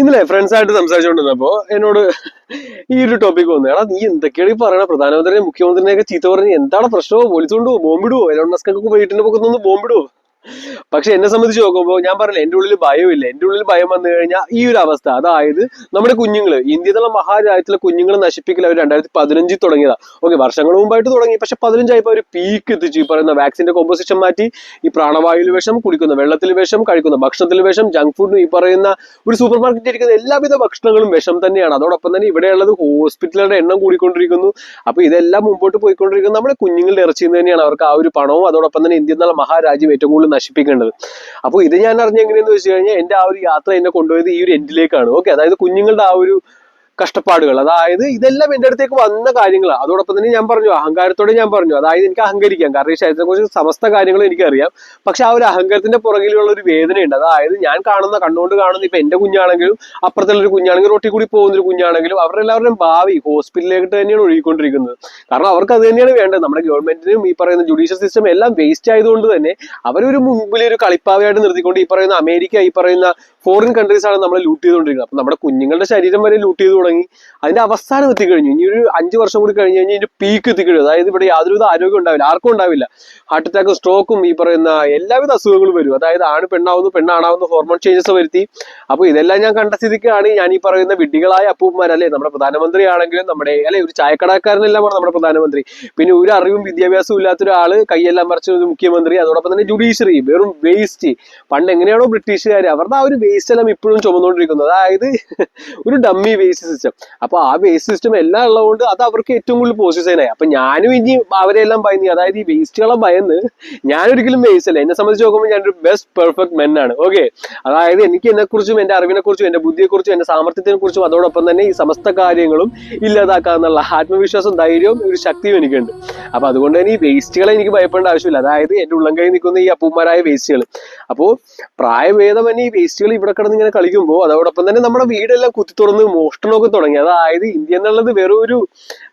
ഇന്നലെ ഫ്രണ്ട്സായിട്ട് സംസാരിച്ചുകൊണ്ടിരുന്നപ്പോ എന്നോട് ഈ ഒരു ടോപ്പിക് വന്നു. എടാ നീ എന്തൊക്കെയാണ് ഈ പറയണ, പ്രധാനമന്ത്രിയെ മുഖ്യമന്ത്രിനെയൊക്കെ ചീത്ത പറഞ്ഞ് എന്താണ് പ്രശ്നമോ, പോലീസുകൊണ്ടോ ബോംബിടുവോ, എലോൺ മസ്കൊക്കെ വീട്ടിന്റെ പൊക്കത്തൊന്ന് ബോംബിടുവോ? പക്ഷെ എന്നെ സംബന്ധിച്ച് നോക്കുമ്പോൾ ഞാൻ പറഞ്ഞില്ല, എന്റെ ഉള്ളിൽ ഭയമില്ല. എന്റെ ഉള്ളിൽ ഭയം വന്നു കഴിഞ്ഞാൽ ഈ ഒരു അവസ്ഥ, അതായത് നമ്മുടെ കുഞ്ഞുങ്ങള്, ഇന്ത്യ എന്നുള്ള മഹാരാജ്യത്തിലെ കുഞ്ഞുങ്ങളെ നശിപ്പിക്കൽ അവർ 2015 തുടങ്ങിയതാ. ഓക്കെ, വർഷങ്ങൾ മുമ്പായിട്ട് തുടങ്ങി. പക്ഷെ 15 അവർ പീക്ക് എത്തിച്ചു. ഈ പറയുന്ന വാക്സിന്റെ കോമ്പോസിഷൻ മാറ്റി, ഈ പ്രാണവായുവിൽ വിഷം, കുടിക്കുന്ന വെള്ളത്തിൽ വിഷം, കഴിക്കുന്ന ഭക്ഷണത്തിൽ വിഷം, ജങ്ക് ഫുഡ്, ഈ പറയുന്ന ഒരു സൂപ്പർ മാർക്കറ്റിൽ ഇരിക്കുന്ന എല്ലാവിധ ഭക്ഷണങ്ങളും വിഷം തന്നെയാണ്. അതോടൊപ്പം തന്നെ ഇവിടെയുള്ളത് ഹോസ്പിറ്റലുകളുടെ എണ്ണം കൂടിക്കൊണ്ടിരിക്കുന്നു. അപ്പൊ ഇതെല്ലാം മുമ്പോട്ട് പോയിക്കൊണ്ടിരിക്കുന്നത് നമ്മുടെ കുഞ്ഞുങ്ങളുടെ ഇറച്ചിയിൽ തന്നെയാണ്. അവർക്ക് ആ ഒരു പണവും അതോടൊപ്പം തന്നെ ഇന്ത്യ എന്നുള്ള മഹാരാജ്യം ഏറ്റവും കൂടുതൽ നശിപ്പിക്കേണ്ടത്. അപ്പോൾ ഇത് ഞാൻ അറിഞ്ഞ എങ്ങനെയെന്ന് വെച്ച് കഴിഞ്ഞാൽ എന്റെ ആ ഒരു യാത്ര എന്നെ കൊണ്ടുപോയത് ഈ ഒരു എൻഡിലേക്കാണ്. ഓക്കെ, അതായത് കുഞ്ഞുങ്ങളുടെ ആ ഒരു കഷ്ടപ്പാടുകൾ, അതായത് ഇതെല്ലാം എന്റെ അടുത്തേക്ക് വന്ന കാര്യങ്ങളാണ്. അതോടൊപ്പം തന്നെ ഞാൻ പറഞ്ഞു, അഹങ്കാരത്തോടെ ഞാൻ പറഞ്ഞു, അതായത് എനിക്ക് അഹങ്കരിക്കാം, കാരണം ഈ ശരീരത്തെ കുറിച്ച് സമസ്ത കാര്യങ്ങളും എനിക്കറിയാം. പക്ഷെ ആ ഒരു അഹങ്കാരത്തിന്റെ പുറകിലുള്ള ഒരു വേദനയുണ്ട്. അതായത് ഞാൻ കണ്ണുകൊണ്ട് കാണുന്ന ഇപ്പൊ എന്റെ കുഞ്ഞാണെങ്കിലും അപ്പുറത്തുള്ള ഒരു കുഞ്ഞാണെങ്കിലും റോട്ടിൽ കൂടി പോകുന്ന ഒരു കുഞ്ഞാണെങ്കിലും അവരുടെ എല്ലാവരുടെയും ഭാവി ഹോസ്പിറ്റലിലേക്ക് തന്നെയാണ് ഒഴുകിക്കൊണ്ടിരിക്കുന്നത്. കാരണം അവർക്ക് അത് തന്നെയാണ് വേണ്ടത്. നമ്മുടെ ഗവൺമെന്റിനും ഈ പറയുന്ന ജുഡീഷ്യൽ സിസ്റ്റം എല്ലാം വേസ്റ്റ് ആയതുകൊണ്ട് തന്നെ അവരൊരു മുമ്പിൽ ഒരു കളിപ്പാവയായിട്ട് നിർത്തിക്കൊണ്ട് ഈ പറയുന്ന അമേരിക്ക, ഈ പറയുന്ന ഫോറിൻ കൺട്രീസ് ആണ് നമ്മളെ ലൂട്ട് ചെയ്തുകൊണ്ടിരിക്കുന്നത്. അപ്പൊ നമ്മുടെ കുഞ്ഞുങ്ങളുടെ ശരീരം വരെ ലൂട്ട് ചെയ്ത് തുടങ്ങി. അതിന്റെ അവസാനം എത്തിക്കഴിഞ്ഞു. ഇനി ഒരു 5 വർഷം കൂടി കഴിഞ്ഞ് കഴിഞ്ഞാൽ ഇതിന്റെ പീക്ക് എത്തിക്കഴിഞ്ഞു. അതായത് ഇവിടെ യാതൊരുവിധ ആരോഗ്യം ഉണ്ടാവില്ല, ആർക്കും ഉണ്ടാവില്ല. ഹാർട്ട് അറ്റാക്കും സ്ട്രോക്കും ഈ പറയുന്ന എല്ലാവിധ അസുഖങ്ങളും വരും. അതായത് ആണ് പെണ്ണാവുന്നു, പെണ്ണാണാവുന്നു, ഹോർമോൺ ചേഞ്ചസ് വരുത്തി. അപ്പൊ ഇതെല്ലാം ഞാൻ കണ്ട സ്ഥിതിക്കാണ് ഞാൻ ഈ പറയുന്ന വിഡ്ഢികളായ അപ്പൂപ്പന്മാരല്ലേ, നമ്മുടെ പ്രധാനമന്ത്രി ആണെങ്കിലും നമ്മുടെ ഒരു ചായക്കടക്കാരനെല്ലാമാണ് നമ്മുടെ പ്രധാനമന്ത്രി. പിന്നെ ഒരു അറിവും വിദ്യാഭ്യാസവും ഇല്ലാത്ത ഒരാള് കൈയെല്ലാം മറിച്ച ഒരു മുഖ്യമന്ത്രി. അതോടൊപ്പം തന്നെ ജുഡീഷ്യറി വെറും വേസ്റ്റ്. പണ്ട് എങ്ങനെയാണോ ബ്രിട്ടീഷുകാർ അവരുടെ ആ ഒരു വേസ്റ്റ് എല്ലാം ഇപ്പോഴും ചുമന്നുകൊണ്ടിരിക്കുന്നത്. അതായത് ഒരു ഡമ്മി വേസ്റ്റ് സിസ്റ്റം. അപ്പൊ ആ വേസ്റ്റ് സിസ്റ്റം എല്ലാം ഉള്ളതുകൊണ്ട് അത് അവർക്ക് ഏറ്റവും കൂടുതൽ പോസിറ്റീവായി. അപ്പൊ ഞാനും ഇനി അവരെല്ലാം ഭയന്ന്, അതായത് ഈ വേസ്റ്റുകളെ ഭയന്ന് ഞാനൊരിക്കലും വേസ്റ്റ് അല്ല. എന്നെ സംബന്ധിച്ച് നോക്കുമ്പോൾ ഞാനൊരു ബെസ്റ്റ് പെർഫെക്റ്റ് മെൻ ആണ്. ഓക്കെ, അതായത് എനിക്ക് എന്നെക്കുറിച്ചും എന്റെ അറിവിനെക്കുറിച്ചും എന്റെ ബുദ്ധിയെക്കുറിച്ചും എന്റെ സാമർത്ഥ്യത്തിനെ കുറിച്ചും അതോടൊപ്പം തന്നെ ഈ സമസ്ത കാര്യങ്ങളും ഇല്ലാതാക്കാന്നുള്ള ആത്മവിശ്വാസം, ധൈര്യവും ഒരു ശക്തിയും എനിക്കുണ്ട്. അപ്പൊ അതുകൊണ്ട് തന്നെ ഈ വേസ്റ്റുകളെ എനിക്ക് ഭയപ്പെടേണ്ട ആവശ്യമില്ല. അതായത് എന്റെ ഉള്ളം കൈ നിൽക്കുന്ന ഈ അപ്പൂമാരായ വേസ്റ്റുകൾ. അപ്പോ പ്രായഭേദം തന്നെ ഈ വേസ്റ്റുകൾ ഇവിടെ കിടന്ന് ഇങ്ങനെ കളിക്കുമ്പോൾ അതോടൊപ്പം തന്നെ നമ്മുടെ വീടെല്ലാം കുത്തി തുറന്ന് മോഷണമൊക്കെ തുടങ്ങി. അതായത് ഇന്ത്യ എന്നുള്ളത് വെറും ഒരു,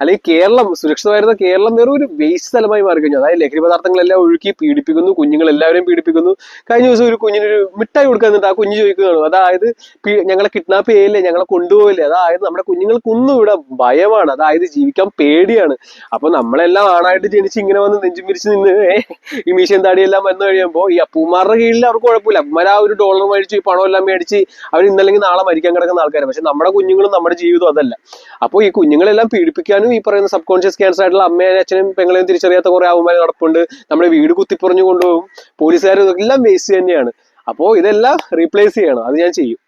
അല്ലെങ്കിൽ കേരളം, സുരക്ഷിതമായിരുന്ന കേരളം വെറും ഒരു വേസ്റ്റ് സ്ഥലമായി മാറി കഴിഞ്ഞു. അതായത് ലഹരി പദാർത്ഥങ്ങളെല്ലാം ഒഴുക്കി പീഡിപ്പിക്കുന്നു, കുഞ്ഞുങ്ങളെല്ലാവരെയും പീഡിപ്പിക്കുന്നു. കഴിഞ്ഞ ദിവസം ഒരു കുഞ്ഞിനൊരു മിഠായി കൊടുക്കാൻ നിന്നിട്ട് ആ കുഞ്ഞ് ചോദിക്കുന്നതാണ്, അതായത് ഞങ്ങളെ കിഡ്നാപ്പ് ചെയ്യില്ലേ, ഞങ്ങളെ കൊണ്ടുപോകില്ലേ. അതായത് നമ്മുടെ കുഞ്ഞുങ്ങൾക്കൊന്നും ഇവിടെ ഭയമാണ്, അതായത് ജീവിക്കാൻ പേടിയാണ്. അപ്പൊ നമ്മളെല്ലാം ആണായിട്ട് ജനിച്ച് ഇങ്ങനെ വന്ന് നെഞ്ചും പിരിച്ച് നിന്ന് ഈ മീശയും താടിയെല്ലാം വന്നു കഴിയുമ്പോൾ ഈ അപ്പൂമാരുടെ കീഴിൽ അവർക്ക് കുഴപ്പമില്ല. അപ്പന്മാർ ആ ഒരു ഡോളർ മേടിച്ച് ഈ പണം എല്ലാം മേടിച്ച് അവർ ഇന്നല്ലെങ്കിൽ നാളെ മരിക്കാൻ കിടക്കുന്ന ആൾക്കാരാണ്. പക്ഷെ നമ്മുടെ കുഞ്ഞുങ്ങളും നമ്മുടെ ജീവിതവും അതല്ല. അപ്പോൾ ഈ കുഞ്ഞുങ്ങളെല്ലാം പീഡിപ്പിക്കാനും ഈ പറയുന്ന സബ് കോൺഷ്യസ് ക്യാൻസർ ആയിട്ടുള്ള അമ്മയെ അച്ഛനും പെങ്ങളെയും തിരിച്ചറിയാത്ത കുറെ ആവുമാർ നടപ്പുണ്ട്. നമ്മുടെ വീട് കുത്തിപ്പറഞ്ഞു കൊണ്ടുപോകും പോലീസുകാർ. ഇതെല്ലാം വേസ്റ്റ് തന്നെയാണ്. അപ്പോൾ ഇതെല്ലാം റീപ്ലേസ് ചെയ്യണം. അത് ഞാൻ ചെയ്യും.